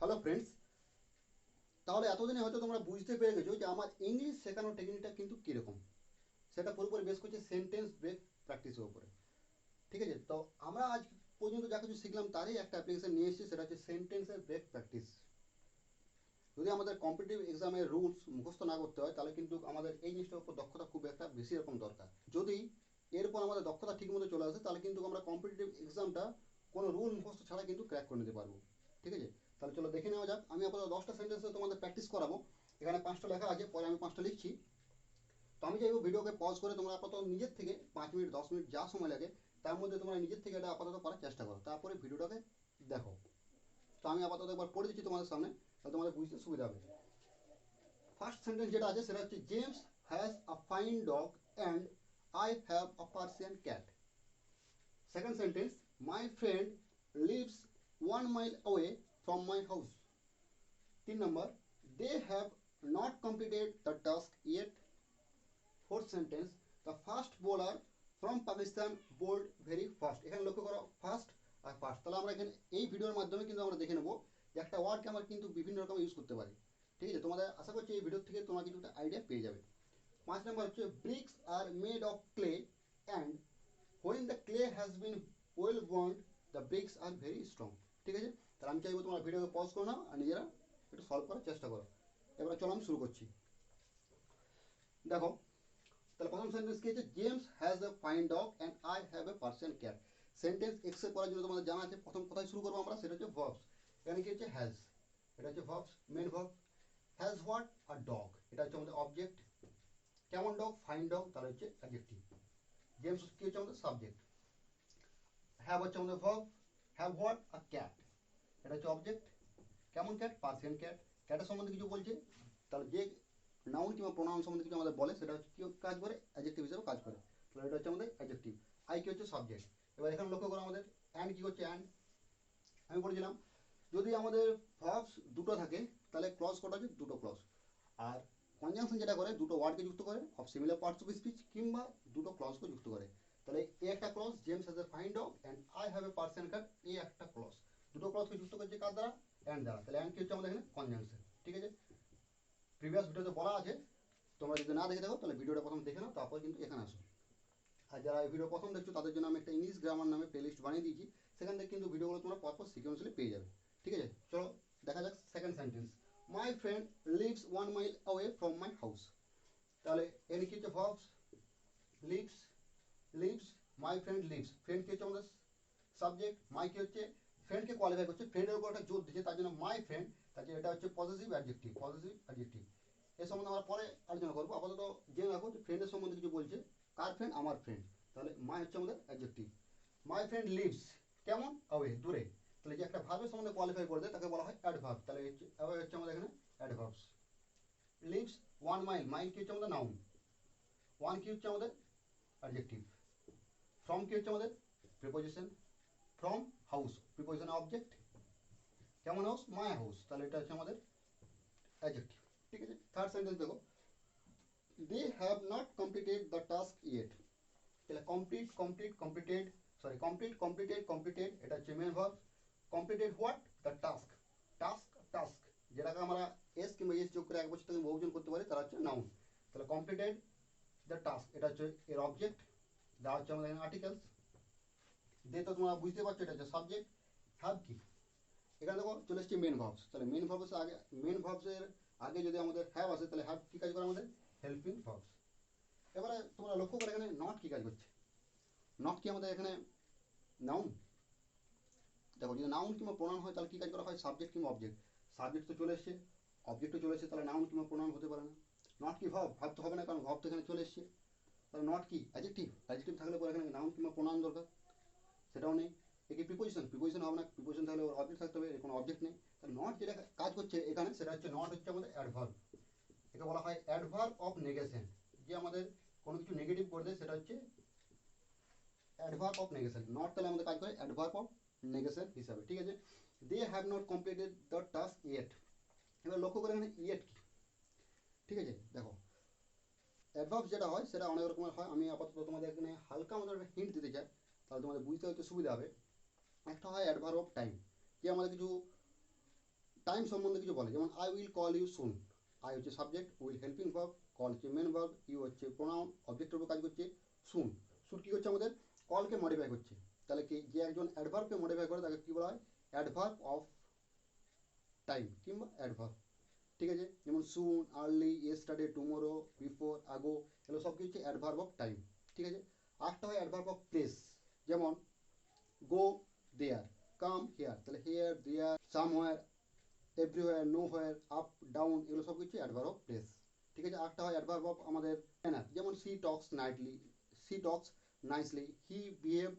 Hello friends, তাহলে এতদিনে হয়তো তোমরা বুঝতে পেরে গেছো যে আমার ইংলিশ শেখানোর টেকনিকটা কিন্তু কীরকম। সেটা পুরোপুরি বেশ করছে সেন্টেন্স ব্রেক প্র্যাকটিসের উপরে। ঠিক আছে, তো আমরা আজ পর্যন্ত যা কিছু শিখলাম তারই একটা অ্যাপ্লিকেশন নিয়ে এসেছি, সেটা হচ্ছে সেন্টেন্সের ব্রেক প্র্যাকটিস। যদি আমাদের কম্পিটিটিভ এক্সামের রুলস মুখস্থ না করতে হয় তাহলে কিন্তু আমাদের এই জিনিসটার উপর দক্ষতা খুব একটা বেশি রকম দরকার। যদি এরপর আমাদের দক্ষতা ঠিকমতো চলে আসে তাহলে কিন্তু আমরা কম্পিটিটিভ এক্সামটা কোনো রুল মুখস্থ ছাড়া কিন্তু ক্র্যাক করে নিতে পারবো। ঠিক আছে, তাহলে চলো দেখে নেওয়া যাক। আমি আপাতত 10টা সেন্টেন্সে তোমাদের প্র্যাকটিস করাবো। এখানে 5টা লেখা আছে, পরে আমি 5টা লিখছি। তো আমি চাইবো ভিডিওকে পজ করে তোমরা আপাতত নিজের থেকে 5 মিনিট 10 মিনিট যা সময় লাগে তার মধ্যে তোমরা নিজের থেকে এটা আপাতত করার চেষ্টা করো, তারপরে ভিডিওটাকে দেখো। তো আমি আপাতত একবার পড়ে দিচ্ছি তোমাদের সামনে, তাহলে তোমাদের বুঝতে সুবিধা হবে। ফার্স্ট সেন্টেন্স যেটা আছে সেটা হচ্ছে James has a fine dog and I have a Persian cat. Second sentence, my friend lives 1 mile away from my house. 3 number, they have not completed the task yet. Fourth sentence, the first bowler from Pakistan bowled very fast. এখানে লক্ষ্য করো fast আর fast, তাহলে আমরা এখানে এই ভিডিওর মাধ্যমে কিন্তু আমরা দেখে নেবো যে একটা ওয়ার্ডকে আমরা কিন্তু বিভিন্ন রকম ইউজ করতে পারি। ঠিক আছে, তোমাদের আশা করছি এই ভিডিও থেকে তোমরা কিন্তু একটা আইডিয়া পেয়ে যাবে। 5 নম্বর হচ্ছে bricks are made of clay and when the clay has been well burned the bricks are very strong. ঠিক আছে, তাহলে আমি চাইবো তোমরা ভিডিওকে পজ করো না আর নিজেরা একটু সলভ করার চেষ্টা করো। এবার চলো আমি শুরু করছি। দেখো, তাহলে প্রথম সেন্টেন্স কি আছে, James has a fine dog and I have a Persian cat. Sentence এক্সেপ করার জন্য তোমাদের জানা আছে প্রথম কোথায় শুরু করবো আমরা, সেটা হচ্ছে ভার্বস। এখানে কি হচ্ছে হ্যাজ, এটা হচ্ছে verbs, main verb. Has what, আর ডগ, এটা হচ্ছে আমাদের অবজেক্ট। কেমন ডগ, ফাইন ডগ, তাহলে হচ্ছে অ্যাডজেক্টিভ। জেমস কি হচ্ছে আমাদের সাবজেক্ট। হ্যাভ হচ্ছে আমাদের ভার্ব। হ্যাভ হোয়াট, আর ক্যাট, এটা হচ্ছে অবজেক্ট। কেমন ক্যাট, পার্সিয়ান ক্যাট। ক্যাটের সম্বন্ধে কিছু বলছে, তাহলে যে নাউন কিংবা প্রোনাউন সম্বন্ধে কিছু আমাদের বলে সেটা হচ্ছে কি কাজ করে, অ্যাডজেক্টিভ হিসেবে কাজ করে, তাহলে এটা হচ্ছে আমাদের অ্যাডজেক্টিভ। আই কি হচ্ছে সাবজেক্ট। এবার এখানে লক্ষ্য করো আমাদের অ্যান্ড কি হচ্ছে, অ্যান্ড আমি বলেছিলাম যদি আমাদের ভার্বস দুটো থাকে তাহলে ক্লজ কটা হচ্ছে দুটো ক্লজ। আর কনজাংশন যেটা করে দুটো ওয়ার্ডকে যুক্ত করে of similar parts of speech, কিংবা দুটো ক্লজকে যুক্ত করে। তাহলে এ একটা clause, James has a fine dog and I have a Persian cat, এ একটা ক্লজ। দুটো ক্লজকে যুক্ত করছে কার দ্বারা, অ্যান্ড দ্বারা। তাহলে অ্যান্ড কি হচ্ছে আমাদের এখানে কনজাংশন। ঠিক আছে, প্রিভিয়াস ভিডিওতে বলা আছে, তোমরা যদি না দেখে থাকো তাহলে ভিডিওটা প্রথম দেখে নাও, তারপর কিন্তু এখানে আসো। আর যারা এই ভিডিও প্রথম দেখছো তাদের জন্য আমি একটা ইংলিশ গ্রামার নামে প্লেলিস্ট বানিয়ে দিয়েছি, সেখান থেকে কিন্তু ভিডিওগুলো তোমরা পরপর সিকোয়েন্সলি পেয়ে যাবে। ঠিক আছে, চলো দেখা যাক second sentence. My friend lives 1 mile away from my house. তাহলে এর কি হচ্ছে verbs, lives, lives, my friend lives. Friend কি হচ্ছে আমাদের সাবজেক্ট, মাই কি হচ্ছে ফ্রেন্ডকে কোয়ালিফাই করছে, ফ্রেন্ডের উপর একটা জোর দিচ্ছে তার জন্য মাই ফ্রেন্ড, তার জন্য এটা হচ্ছে পজিটিভ অ্যাডজেক্টিভ, পজিটিভ অ্যাডজেক্টিভ। এ সম্বন্ধে আমরা পরে আলোচনা করবো, আপাতত জেনে রাখো যে ফ্রেন্ডের সম্বন্ধে কিছু বলছে। কার ফ্রেন্ড, আমার ফ্রেন্ড, তাহলে মাই হচ্ছে আমাদের অ্যাডজেক্টিভ। মাই ফ্রেন্ড লিভস কেমন, অ্যাওয়ে, দূরে। তাহলে যে একটা ভার্বের সম্বন্ধে কোয়ালিফাই করে দেয় তাকে বলা হয় অ্যাডভার্ব, তাহলে অ্যাওয়ে হচ্ছে আমাদের এখানে অ্যাডভার্বস। লিভস 1 মাইল, মাইল কি হচ্ছে আমাদের নাউন, ওয়ান কি হচ্ছে আমাদের অ্যাডজেক্টিভ। ফ্রম কি হচ্ছে আমাদের preposition, from house preposition object. কেমন হাউস, মাই হাউস, তাহলে এটা হচ্ছে আমাদের অ্যাডজেক্টিভ। ঠিক আছে, থার্ড সেন্টেন্স দেখো, they have not completed the task yet. তাহলে complete, complete, completed, sorry complete, completed, completed, এটা হচ্ছে main verb. Completed what, the task, task, task, যেটাকে আমরা এস কিংবা এস যোগ করে এক বছর থেকে বহুজন করতে পারি, তারা হচ্ছে নাউন। তাহলে কমপ্লিটেড দ্য টাস্ক, এটা হচ্ছে এর অবজেক্ট। যা হচ্ছে আমাদের আর্টিকেলস। দে তো তোমরা বুঝতে পারছো এটা হচ্ছে সাবজেক্ট। হ্যাভ কি, এখানে দেখো চলে এসছে মেন ভার্বস, তাহলে মেন ভার্বসের আগে, মেন ভার্বসের আগে যদি আমাদের হ্যাভ আসে তাহলে হ্যাভ কি কাজ করে আমাদের, হেল্পিং ভার্বস। এবারে তোমরা লক্ষ্য করে এখানে নট কি কাজ করছে, নট কি আমাদের এখানে নাউন। দেখো যদি নাউন কিংবা প্রোনাউন হয় তাহলে কি কাজ করা হয়, সাবজেক্ট কিংবা অবজেক্ট। সাবজেক্ট তো চলে এসছে, অবজেক্টও চলে এসছে, তাহলে নাউন কিংবা প্রোনাউন হতে পারে না। নট কি ভার্ব, ভার্ব তো হবে না কারণ ভার্ব তো এখানে চলে এসছে। তাহলে নট কি অ্যাডজেক্টিভ, অ্যাডজেক্টিভ থাকলে পরে এখানে নাউন কিংবা প্রোনাউন দরকার, সেটাও নেই। একে প্রিপোজিশন, প্রিপোজিশন হবে না, প্রিপোজিশন থাকলে ওর অবজেক্ট থাকতে হবে, এর কোনো অবজেক্ট নেই। তাহলে নট যেটা কাজ করছে এখানে সেটা হচ্ছে, নট হচ্ছে আমাদের অ্যাডভার্ব। একে বলা হয় অ্যাডভার্ব অফ নেগেশন, যে আমাদের কোনো কিছু নেগেটিভ করে দেয় সেটা হচ্ছে অ্যাডভার্ব অফ নেগেশন। নট তাহলে আমাদের কাজ করে অ্যাডভার্ব অফ নেগেশন হিসাবে। ঠিক আছে, they have not completed the task yet. এবার লক্ষ্য করে এখানে ইয়েট কি। ঠিক আছে, দেখো অ্যাডভার্ব যেটা হয় সেটা অনেক রকমের হয়, আমি আপাতত তোমাদের এখানে হালকা আমাদের একটা হিন্ট দিতে চাই, তাহলে তোমাদের বুঝতে হয়তো সুবিধা হবে। একটা হয় অ্যাডভার্ব অফ টাইম, যে আমাদের কিছু টাইম সম্বন্ধে কিছু বলে, যেমন I will call you soon. I হচ্ছে subject, will helping verb, call হচ্ছে মেন ভার্ব, ইউ হচ্ছে প্রোনাউন, অবজেক্টের উপর কাজ করছে সুন। সুন কী করছে আমাদের কলকে মডিফাই করছে। তাহলে কি যে একজন অ্যাডভার্বকে মডিফাই করে তাকে কী বলা হয়? অ্যাডভার্ব অফ টাইম কিংবা অ্যাডভার্ব। ঠিক আছে, যেমন soon, early, yesterday, tomorrow, before, আগো, এগুলো সব কিছু হচ্ছে অ্যাডভার্ব অফ টাইম। ঠিক আছে, আরেকটা হয় অ্যাডভার্ব অফ প্লেস, যেমন গো দেয়ার, কাম হেয়ার। তাহলে here, there, somewhere, everywhere, nowhere, up, down, এগুলো সব কিছু অ্যাডভার্ব অফ প্লেস। ঠিক আছে, আরেকটা হয় অ্যাডভার্ব অফ আমাদের ম্যানার, যেমন she talks nightly, she talks nicely, he behaved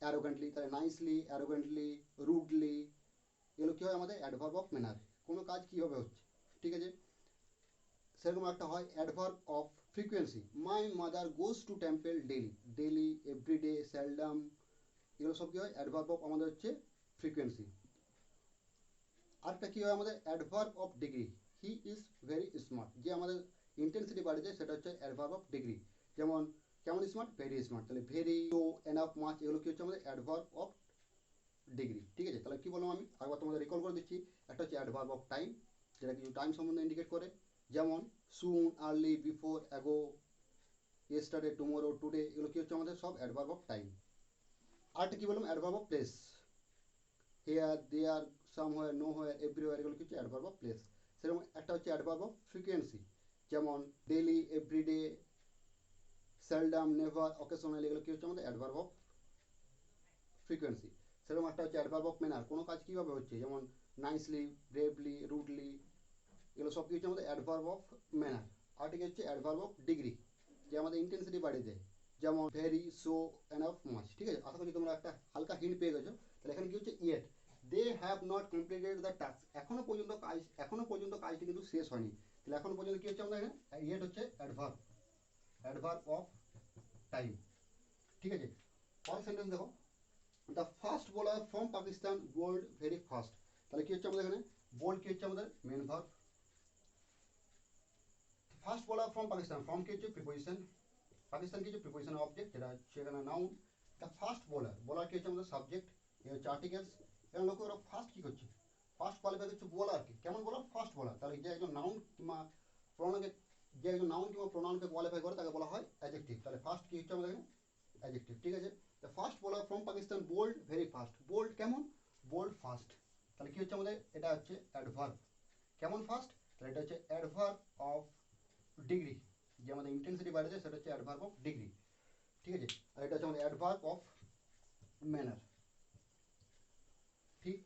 arrogantly. তাহলে নাইসলি, অ্যারোগেন্টলি, রুডলি, এগুলো কী হয় আমাদের অ্যাডভার্ব অফ ম্যানার, কোনো কাজ কীভাবে হচ্ছে। ঠিক আছে, সেরকম একটা হয় adverb of frequency, my mother goes to temple daily, daily, everyday, seldom, এগুলো সব কী হয় অ্যাডভার্ব অফ আমাদের হচ্ছে ফ্রিকোয়েন্সি। আরেকটা কী হয় আমাদের adverb of degree, he is very smart, যে আমাদের ইন্টেন্সিটি বাড়ে যায় সেটা হচ্ছে অ্যাডভার্ব অফ ডিগ্রি। যেমন কেমন স্মার্ট? Very smart. তাহলে ভেরি, তো, এনাফ, মাচ, এগুলো কী হচ্ছে আমাদের অ্যাডভার্ব অফ ডিগ্রি। ঠিক আছে, তাহলে কী বললাম আমি একবার তোমাদের রিকল করে দিচ্ছি। একটা হচ্ছে অ্যাডভার্ব অফ টাইম, যেটা কিছু টাইম সম্বন্ধে ইন্ডিকেট করে, যেমন soon, early, before, ago, yesterday, tomorrow, today, এগুলো কী হচ্ছে আমাদের সব অ্যাডভার্ব অফ টাইম। আরেকটা কী বললাম adverb of place, here, there, somewhere, nowhere, everywhere, এগুলো কিছু অ্যাডভার্ব অফ প্লেস। সেরকম একটা হচ্ছে অ্যাডভার্ব অফ ফ্রিকোয়েন্সি, যেমন daily, everyday, seldom, never, occasionally, এগুলো কী হচ্ছে আমাদের অ্যাডভার্ব অফ ফ্রিকোয়েন্সি। সেরকম একটা হচ্ছে অ্যাডভার্ব অফ ম্যানার, কোনো কাজ কীভাবে হচ্ছে, যেমন নাইসলি, ব্রেভলি, রুডলি, এগুলো সব কিছু আমাদের অ্যাডভার্ব অফ ম্যানার। আরেকটি হচ্ছে অ্যাডভার্ব অফ ডিগ্রি, যে আমাদের ইন্টেন্সিটি বাড়িয়ে দেয়, যেমন ভেরি, সো, এনাফ, মাচ। ঠিক আছে, আশা করি তোমরা একটা হালকা হিন্ট পেয়ে গেছো। তাহলে এখানে কি হচ্ছে yet, they have not completed the task, এখনো পর্যন্ত কাজটি কিন্তু শেষ হয়নি। তাহলে এখনো পর্যন্ত কি হচ্ছে আমাদের এখানে ইয়েট হচ্ছে অ্যাডভার্ব অফ টাইম। ঠিক আছে, পরের সেন্টেন্স দেখো, the first bowler from Pakistan bowled very fast. তাহলে কি হচ্ছে আমাদের এখানে বোল্ড কি হচ্ছে আমাদের main verb, first bowler from Pakistan, from কি হচ্ছে প্রিপোজিশন, পাকিস্তান কি হচ্ছে প্রিপোজিশন অবজেক্ট, যেটা হচ্ছে এখানে noun. The first bowler, bowler কি হচ্ছে আমাদের সাবজেক্ট, এ হচ্ছে আর্টিকেলস। এখানে লক্ষ্য করো ফার্স্ট কি করছে, ফার্স্ট কোয়ালিফাই করছে বোলারকে, কেমন বোলার? First bowler. তাহলে যে একজন নাউন কিংবা প্রোনাউনকে, যে একজন নাউন কিংবা প্রোনাউনকে কোয়ালিফাই করে তাকে বলা হয় অ্যাডজেক্টিভ। তাহলে ফার্স্ট কি হচ্ছে আমাদের এখানে অ্যাডজেক্টিভ। ঠিক আছে, the first bowler from Pakistan bowled very fast, bowled কেমন? Bowled fast. তাহলে কি হচ্ছে আমাদের এটা হচ্ছে অ্যাডভার্ব, কেমন ফাস্ট? তাহলে এটা হচ্ছে অ্যাডভার্ব অফ ডিগ্রি, যে আমাদের ইন্টেন্সিটি বাড়েছে সেটা হচ্ছে অ্যাডভার্ব অফ ডিগ্রি। ঠিক আছে, আর এটা হচ্ছে আমাদের অ্যাডভার্ব অফ ম্যানার। ঠিক,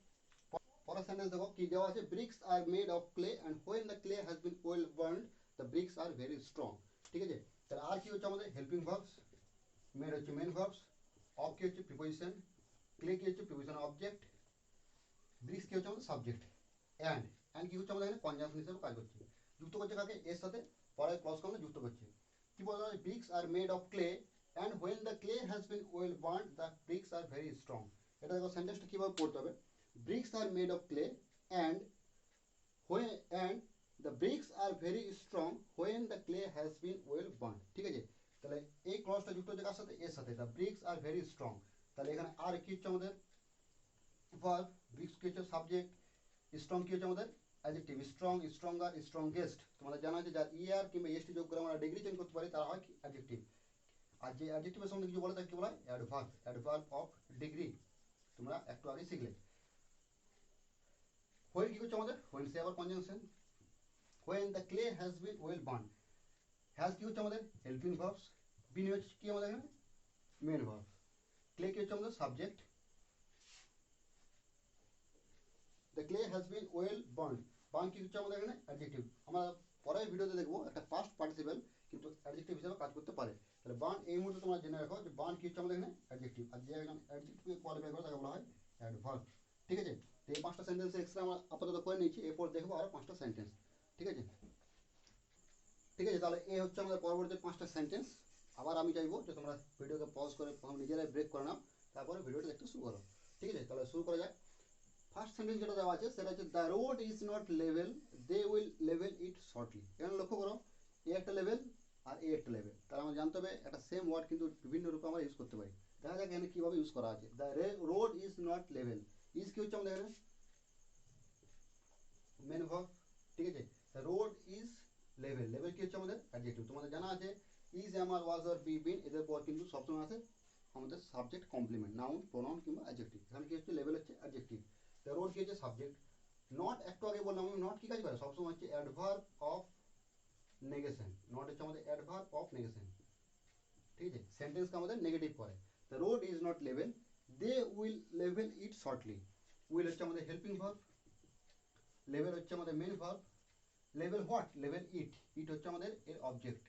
পরের সেন্টেন্স দেখো কি দেওয়া আছে, bricks are made of clay and when the clay has been well burned the bricks are very strong. ঠিক আছে, তাহলে আর কি হচ্ছে আমাদের হেল্পিং ভার্বস, মেড হচ্ছে মেন ভার্বস, অফ কি হচ্ছে প্রিপোজিশন, ক্লে কি হচ্ছে প্রিপোজিশন অবজেক্ট, ব্রিক্স কি হচ্ছে আমাদের সাবজেক্ট, অ্যান্ড কি হচ্ছে আমাদের এখানে কনজাংশন হিসেবে কাজ করছে, যুক্ত করছে কাকে? এর সাথে, পরে ক্লজ ফর্মে যুক্ত করছে। কি বলা হয়? Bricks are made of clay and when the clay has been well burned the bricks are very strong. এটা দেখো সেন্টেন্সটা কীভাবে পড়তে হবে, bricks are made of clay and and the bricks are very strong when the clay has been well burned। ঠিক আছে, তাহলে এই ক্লজটা যুক্ত হচ্ছে কার সাথে? এর সাথে, the bricks are very strong। তাহলে এখানে আর কি হচ্ছে আমাদের ভার্ব, ব্রিক্স কি হচ্ছে সাবজেক্ট, স্ট্রং কি হচ্ছে আমাদের অ্যাডজেক্টিভ, স্ট্রং, স্ট্রঙ্গার, স্ট্রংগেস্ট। তোমাদের জানা আছে যার ইয়ার কিংবা এসটি যোগ করে আমরা ডিগ্রি চেঞ্জ করতে পারি তারা হয় কি অ্যাডজেক্টিভ। আর যে অ্যাডজেক্টিভের সঙ্গে কিছু বলে তাকে কি বলা হয়? অ্যাডভার্ব অফ ডিগ্রি, তোমরা একটু আগে শিখলে। হোয়েন কি করছে আমাদের? হোয়েন সে আবার conjunction, when the clay has been well burned, has কি হচ্ছে আমাদের হেল্পিং ভার্বস, বিন হচ্ছে কি আমাদের এখানে মেন ভার্ব, ক্লে কি হচ্ছে আমাদের subject, the clay has been well burned, burn কি হচ্ছে আমাদের এখানে অ্যাডজেক্টিভ। আমরা পরের ভিডিওতে দেখবো একটা পাস্ট পার্টিসিপল কিন্তু অ্যাডজেক্টিভ হিসেবে কাজ করতে পারে। তাহলে বার্ন এই মুহূর্তে তোমরা জেনে রাখো যে বার্ন কি হচ্ছে আমাদের এখানে অ্যাডজেক্টিভ, আর যে একজন অ্যাডজেক্টিভকে কোয়ালিফাই করে তাকে বলা হয় অ্যাডভার্ব। ঠিক আছে, তো এই 5টা সেন্টেন্স এক্সট্রা আমরা আপাতত করে নিচ্ছি, এরপর দেখবো আরো 5টা সেন্টেন্স। ঠিক আছে, ঠিক আছে, তাহলে এই হচ্ছে আমাদের পরবর্তী 5টা সেন্টেন্স। আবার আমি চাইবো যে তোমরা ভিডিওকে পজ করে নিজেরাই ব্রেক করে নাও, তারপরে ভিডিওটা দেখতে শুরু করো। ঠিক আছে, তাহলে শুরু করা যাক। ফার্স্ট সেন্টেন্স যেটা দেওয়া আছে সেটা হচ্ছে the road is not level, they will level it shortly. এখানে লক্ষ্য করো এ একটা লেভেল আর এ একটা লেভেল, তাহলে আমরা জানতে হবে একটা সেম ওয়ার্ড কিন্তু বিভিন্ন রূপে আমরা ইউজ করতে পারি। দেখা যাক এখানে কীভাবে ইউজ করা আছে। The road is not level, is কি হচ্ছে আমাদের এখানে মেন ভার্ব, ঠিক আছে। রোড ইজ লেভেল, লেভেল কি হচ্ছে আমাদের অ্যাডজেক্টিভ। তোমাদের জানা আছে ইজ, এম আর, ওয়াজ আর বি বিন এদের পর কিন্তু সবসময় আছে আমাদের সাবজেক্ট কমপ্লিমেন্ট, নাউন, প্রোনাউন কিংবা অ্যাডজেক্টিভ। এখানে কি হচ্ছে লেভেল হচ্ছে অ্যাডজেক্টিভ, রোড কি হচ্ছে সাবজেক্ট। নট একটু আগে বললাম আমি, নট কি কাজ করে সবসময় হচ্ছে অ্যাডভার্ব অফ নেগেশন, নট হচ্ছে আমাদের অ্যাডভার্ব অফ নেগেশন, ঠিক আছে, সেন্টেন্সকে আমাদের নেগেটিভ করে। The road is not level, they will level it shortly. Will হচ্ছে আমাদের হেল্পিং ভার্ব, লেভেল হচ্ছে আমাদের main verb, level what, level it, it হচ্ছে আমাদের এর অবজেক্ট,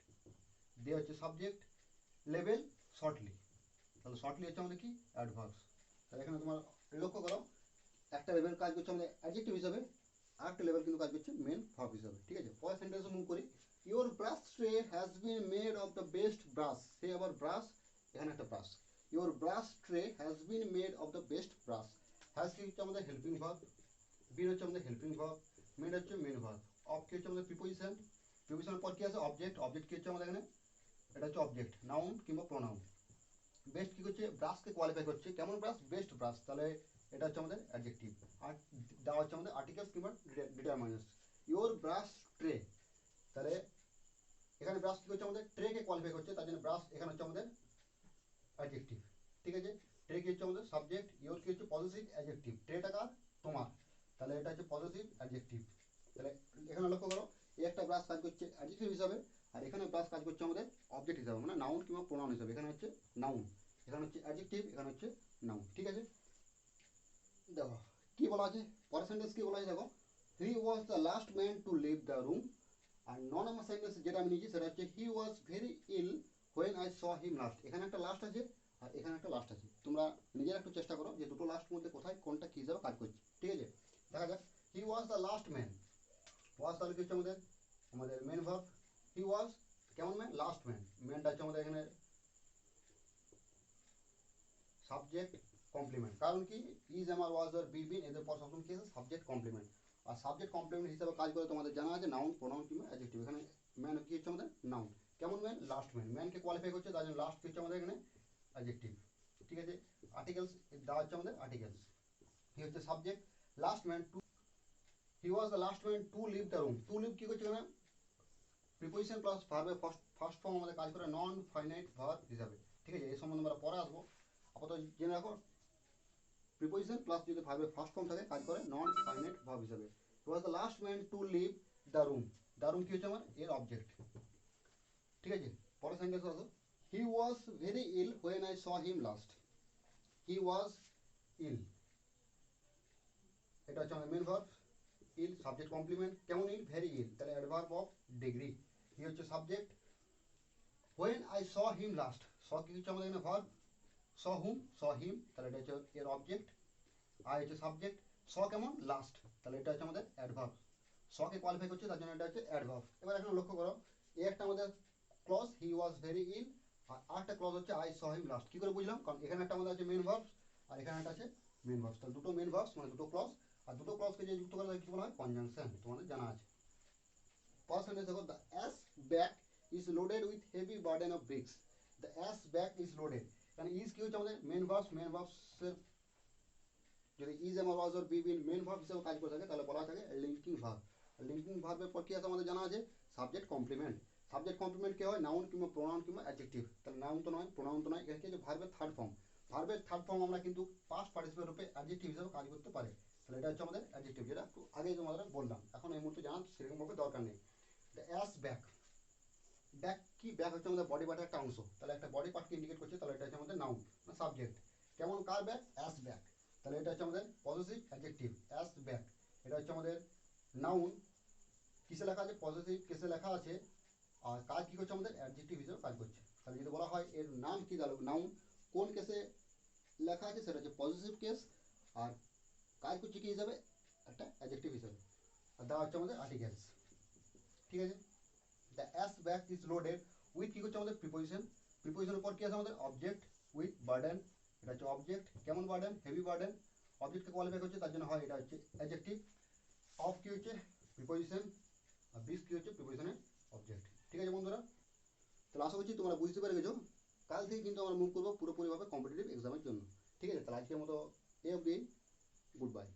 দে হচ্ছে সাবজেক্ট, লেভেল শর্টলি, তাহলে শর্টলি হচ্ছে আমাদের কি অ্যাডভার্বস। তাহলে এখানে তোমার লক্ষ্য করো একটা লেভেল কাজ করছে আমাদের অ্যাডজেক্টিভ হিসাবে, আর একটা লেভেল কিন্তু কাজ করছে মেন ভার্ব হিসাবে, ঠিক আছে। পরের সেন্টেন্সে মুভ করি, your brush tray has been made of the best brush, সে আবার ব্রাশ, এখানে একটা brush, your brush tray has been made of the best brush. Has কি হচ্ছে আমাদের হেল্পিং ভার্ব, বিন হচ্ছে আমাদের হেল্পিং ভার্ব, মেড হচ্ছে মেন ভার্ব, অফ কি হচ্ছে আমাদের প্রিপোজিশন, প্রিপোজিশনের পর কি আছে অবজেক্ট, অবজেক্ট কি হচ্ছে আমাদের এখানে এটা হচ্ছে অবজেক্ট, নাউন কিংবা প্রোনাউন। বেস্ট কি করছে ব্রাশকে কোয়ালিফাই করছে, কেমন ব্রাশ, বেস্ট ব্রাশ, তাহলে এটা হচ্ছে আমাদের অ্যাডজেক্টিভ। আর দেওয়া হচ্ছে আমাদের আর্টিকেলস কিংবা ডিটারমাইনার্স। ইওর ব্রাশ ট্রে, তাহলে এখানে ব্রাশ কি করছে আমাদের ট্রেকে কোয়ালিফাই করছে, তার জন্য ব্রাশ এখানে হচ্ছে আমাদের অ্যাডজেক্টিভ, ঠিক আছে। ট্রে কি হচ্ছে আমাদের সাবজেক্ট, ইওর কি হচ্ছে পজিটিভ অ্যাডজেক্টিভ, ট্রেটা কার তোমার, তাহলে এটা হচ্ছে পজিটিভ অ্যাডজেক্টিভ। তাহলে এখানে লক্ষ্য করো এই একটা ব্রাশ কাজ করছে অ্যাডজেক্টিভ হিসাবে, আর এখানে ব্রাশ কাজ করছে আমাদের অবজেক্ট হিসাবে, মানে নাউন কিংবা প্রোনাউন হিসাবে। এখানে হচ্ছে নাউন, এখানে হচ্ছে অ্যাডজেক্টিভ, এখানে হচ্ছে নাউন, ঠিক আছে। দেখো কি বলা আছে পরের সেন্টেন্স, কি বলা আছে দেখো, he was the last man to leave the room. আর 9 নম্বর সেন্টেন্স যেটা আমি নিয়েছি সেটা হচ্ছে he was very ill when I saw him last. এখানে একটা লাস্ট আছে আর এখানে একটা লাস্ট আছে, তোমরা নিজেরা একটু চেষ্টা করো যে দুটো লাস্ট মধ্যে কোথায় কোনটা কী হিসাবে কাজ করছে, ঠিক আছে। দেখা যাক, হি ওয়াজ দ্য লাস্ট ম্যান, ওয়াজ তাহলে কি হচ্ছে আমাদের আমাদের মেন ভার্ব, হি ওয়াজ কেমন ম্যান, লাস্ট ম্যান, ম্যানটা হচ্ছে আমাদের এখানে সাবজেক্ট কমপ্লিমেন্ট, কারণ কি ইজ, আমার, ওয়াজ আর বি বিন এদের পর সবসময় কি আছে সাবজেক্ট কমপ্লিমেন্ট। আর সাবজেক্ট কমপ্লিমেন্ট হিসাবে কাজ করে তোমাদের জানা আছে নাউন, প্রোনাউন কিংবা অ্যাডজেক্টিভ। এখানে ম্যান কি হচ্ছে আমাদের নাউন, কেমন ম্যান, লাস্ট ম্যান, ম্যানকে কোয়ালিফাই করছে তার জন্য লাস্ট কি হচ্ছে আমাদের এখানে অ্যাডজেক্টিভ, ঠিক আছে। আর্টিকেলস দেওয়া হচ্ছে আমাদের আর্টিকেলস, কি হচ্ছে subject, last man to, he was the last man to leave the room, to leave কি করছে এখানে প্রিপোজিশন প্লাস ভার্বের ফার্স্ট ফর্ম আমাদের কাজ করে নন ফাইনাইট ভার্ব হিসাবে, ঠিক আছে। এই সম্বন্ধে আমরা পরে আসবো, আপাতত জেনে রাখো প্রিপোজিশন প্লাস যদি ভার্বের ফার্স্ট ফর্ম থাকে কাজ করে নন ফাইনাইট ভার্ব হিসাবে। He was the last man to leave the room, the room কি হচ্ছে আমার এর অবজেক্ট, ঠিক আছে। পরের সেন্টেন্স আসো, he was very ill when I saw him last, he was ill, এটা হচ্ছে আমাদের main verb, ill subject complement, কেমন ইল, ভেরি ইল, তাহলে অ্যাডভার্ব অফ ডিগ্রি, হি হচ্ছে subject, when I saw him last, saw কি হচ্ছে আমাদের এখানে ভার্ব, স হুম, স হিম, তাহলে এটা হচ্ছে এর অবজেক্ট, আই হচ্ছে সাবজেক্ট, স কেমন লাস্ট, তাহলে এটা হচ্ছে আমাদের অ্যাডভার্ব, সকে কোয়ালিফাই করছে তার জন্য এটা হচ্ছে অ্যাডভার্ব। এবার এখানে লক্ষ্য করো এই একটা আমাদের ক্লজ হি ওয়াজ ভেরি ইল, আর আরেকটা ক্লজ হচ্ছে আই স হিম লাস্ট। কি করে বুঝলাম, কারণ এখানে একটা আমাদের আছে মেন ভার্বস আর এখানে একটা আছে মেন ভার্বস, তাহলে দুটো মেন ভার্বস মানে দুটো ক্লজ, আর দুটো ক্লজকে যে যুক্ত করা কি বলা হয় কনজাংশন, তোমাদের জানা আছে। ফার্স্ট সেন্টেন্স দেখো, the ass back is loaded with heavy burden of bricks, the ass back is loaded, কারণ ইজ কি হচ্ছে আমাদের মেন ভার্বস, মেন ভার্বসের যদি is, am, was or be been main verb হিসেবে কাজ করে থাকে তাহলে বলা থাকে লিঙ্কিং ভার্ব। লিঙ্কিং ভার্বের পর কি আছে আমাদের জানা আছে সাবজেক্ট কমপ্লিমেন্ট, সাবজেক্ট কমপ্লিমেন্ট কি হয় নাউন কিংবা প্রোনাউন কিংবা অ্যাডজেক্টিভ, তাহলে নাউন তো নয় প্রোনাউন তো নয়, এখানে কি আছে ভার্বের থার্ড ফর্ম, ভার্বের থার্ড ফর্ম আমরা কিন্তু পাস্ট পার্টিসিপেট রূপে অ্যাডজেক্টিভ হিসেবে কাজ করতে পারে, তাহলে এটা হচ্ছে আমাদের অ্যাডজেক্টিভ, যেটা একটু আগে তোমাদের বললাম, এখন এই মুহূর্তে জানার সেরকমভাবে দরকার নেই। দ্য অ্যাস ব্যাক, ব্যাক কি, ব্যাক হচ্ছে আমাদের বডি পার্টের একটা অংশ, তাহলে একটা বডি পার্টকে ইন্ডিকেট করছে, তাহলে এটা হচ্ছে আমাদের নাউন সাবজেক্ট, কেমন কার ব্যাক, অ্যাস ব্যাক, তাহলে এটা হচ্ছে আমাদের পজিটিভ অ্যাডজেক্টিভ অ্যাস ব্যাক, এটা হচ্ছে আমাদের নাউন, কিসে লেখা আছে পজিটিভ কেসে লেখা আছে, আর কাজ কি করছে আমাদের অ্যাডজেক্টিভ হিসেবে কাজ করছে, তাহলে যদি বলা হয় এর নাম কি দাঁড়ালো নাউন, কোন কেসে লেখা আছে সেটা হচ্ছে পজিটিভ কেস, আর কাজ করছে কি হিসাবে একটা অ্যাডজেক্টিভ হিসাবে, আর দেওয়া হচ্ছে আমাদের আর্টিকেলস, ঠিক আছে। The ass back is loaded with কি করছে আমাদের প্রিপোজিশন, প্রিপোজিশনের পর কি আছে আমাদের অবজেক্ট উইথ বার্ডেন, এটা হচ্ছে অবজেক্ট, কেমন বার্ডেন, হেভি বার্ডেন, অবজেক্টকে কোয়ালিফাই করছে তার জন্য হয় এটা হচ্ছে অ্যাডজেক্টিভ, অফ কি হচ্ছে প্রিপোজিশন, আর বিস কি হচ্ছে প্রিপোজিশনের অবজেক্ট, ঠিক আছে বন্ধুরা। তাহলে আশা করছি তোমরা বুঝতে পেরে গেছো, কাল থেকে কিন্তু আমরা মুভ করবো পুরোপুরিভাবে কম্পিটিটিভ এক্সামের জন্য, ঠিক আছে। তাহলে আজকের মতো এ অবধি, গুড বাই।